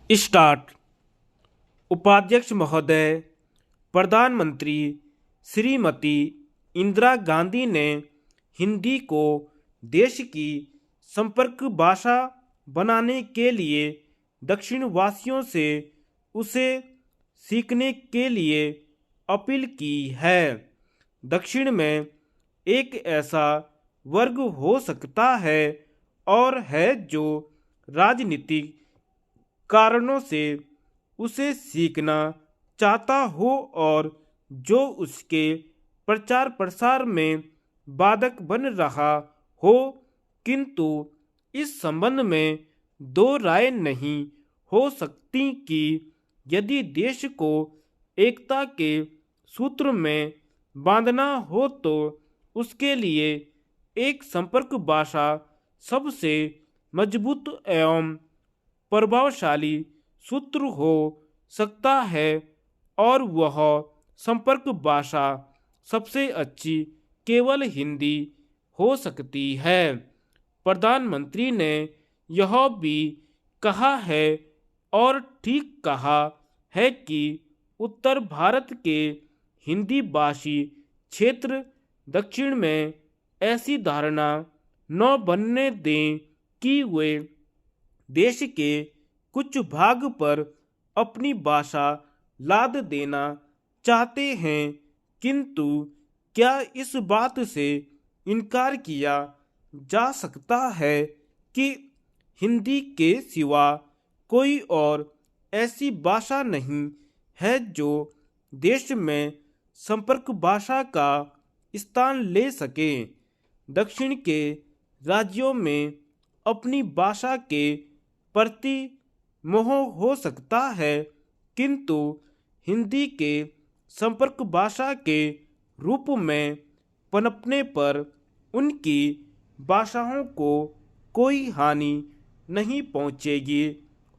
Start. उपाध्यक्ष महोदय, प्रधानमंत्री श्रीमती इंदिरा गांधी ने हिंदी को देश की संपर्क भाषा बनाने के लिए दक्षिण वासियों से उसे सीखने के लिए अपील की है। दक्षिण में एक ऐसा वर्ग हो सकता है और है जो राजनीतिक कारणों से उसे सीखना चाहता हो और जो उसके प्रचार प्रसार में बाधक बन रहा हो, किंतु इस संबंध में दो राय नहीं हो सकती कि यदि देश को एकता के सूत्र में बांधना हो तो उसके लिए एक संपर्क भाषा सबसे मजबूत एवं प्रभावशाली सूत्र हो सकता है और वह संपर्क भाषा सबसे अच्छी केवल हिंदी हो सकती है। प्रधानमंत्री ने यह भी कहा है और ठीक कहा है कि उत्तर भारत के हिंदी भाषी क्षेत्र दक्षिण में ऐसी धारणा न बनने दें कि वे देश के कुछ भाग पर अपनी भाषा लाद देना चाहते हैं, किंतु क्या इस बात से इनकार किया जा सकता है कि हिंदी के सिवा कोई और ऐसी भाषा नहीं है जो देश में संपर्क भाषा का स्थान ले सके। दक्षिण के राज्यों में अपनी भाषा के प्रति मोह हो सकता है, किंतु हिंदी के संपर्क भाषा के रूप में पनपने पर उनकी भाषाओं को कोई हानि नहीं पहुंचेगी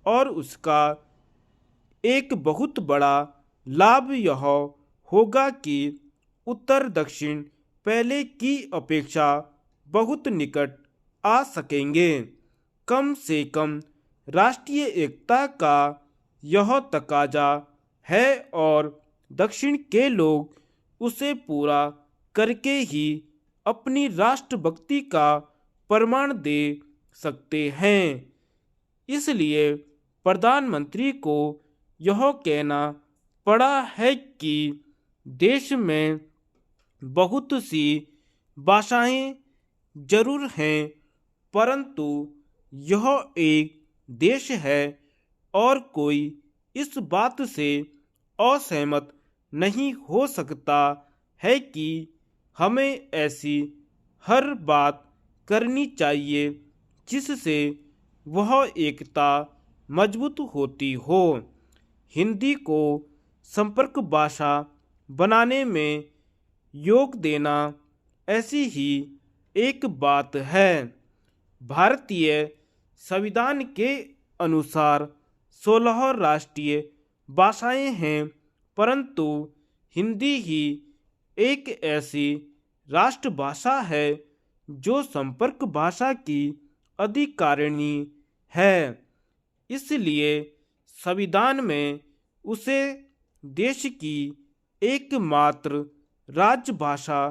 और उसका एक बहुत बड़ा लाभ यह होगा कि उत्तर दक्षिण पहले की अपेक्षा बहुत निकट आ सकेंगे। कम से कम राष्ट्रीय एकता का यह तकाजा है और दक्षिण के लोग उसे पूरा करके ही अपनी राष्ट्रभक्ति का प्रमाण दे सकते हैं। इसलिए प्रधानमंत्री को यह कहना पड़ा है कि देश में बहुत सी भाषाएं जरूर हैं, परंतु यह एक देश है और कोई इस बात से असहमत नहीं हो सकता है कि हमें ऐसी हर बात करनी चाहिए जिससे वह एकता मजबूत होती हो। हिंदी को संपर्क भाषा बनाने में योग देना ऐसी ही एक बात है। भारतीय संविधान के अनुसार 16 राष्ट्रीय भाषाएं हैं, परंतु हिंदी ही एक ऐसी राष्ट्रभाषा है जो संपर्क भाषा की अधिकारिणी है। इसलिए संविधान में उसे देश की एकमात्र राजभाषा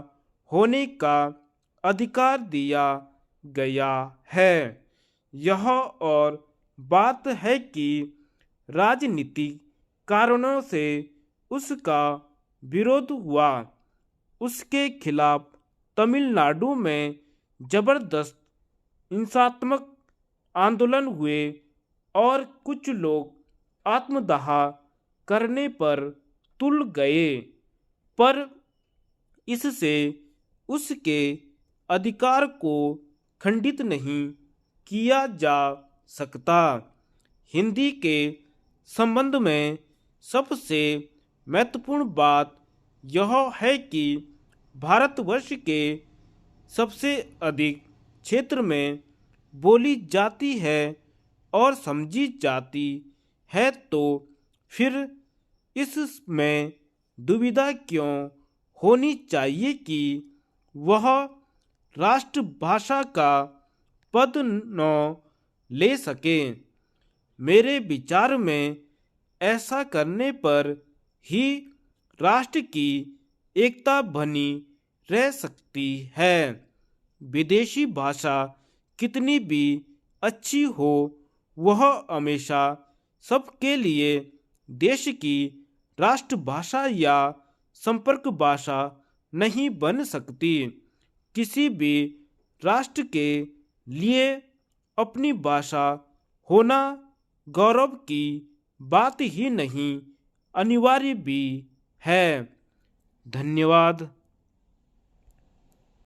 होने का अधिकार दिया गया है। यह और बात है कि राजनीतिक कारणों से उसका विरोध हुआ। उसके खिलाफ तमिलनाडु में जबरदस्त हिंसात्मक आंदोलन हुए और कुछ लोग आत्मदाह करने पर तुल गए, पर इससे उसके अधिकार को खंडित नहीं किया जा सकता। हिंदी के संबंध में सबसे महत्वपूर्ण बात यह है कि भारतवर्ष के सबसे अधिक क्षेत्र में बोली जाती है और समझी जाती है, तो फिर इसमें दुविधा क्यों होनी चाहिए कि वह राष्ट्रभाषा का पद न ले सके। मेरे विचार में ऐसा करने पर ही राष्ट्र की एकता बनी रह सकती है। विदेशी भाषा कितनी भी अच्छी हो, वह हमेशा सबके लिए देश की राष्ट्रभाषा या संपर्क भाषा नहीं बन सकती। किसी भी राष्ट्र के लिए अपनी भाषा होना गौरव की बात ही नहीं, अनिवार्य भी है। धन्यवाद।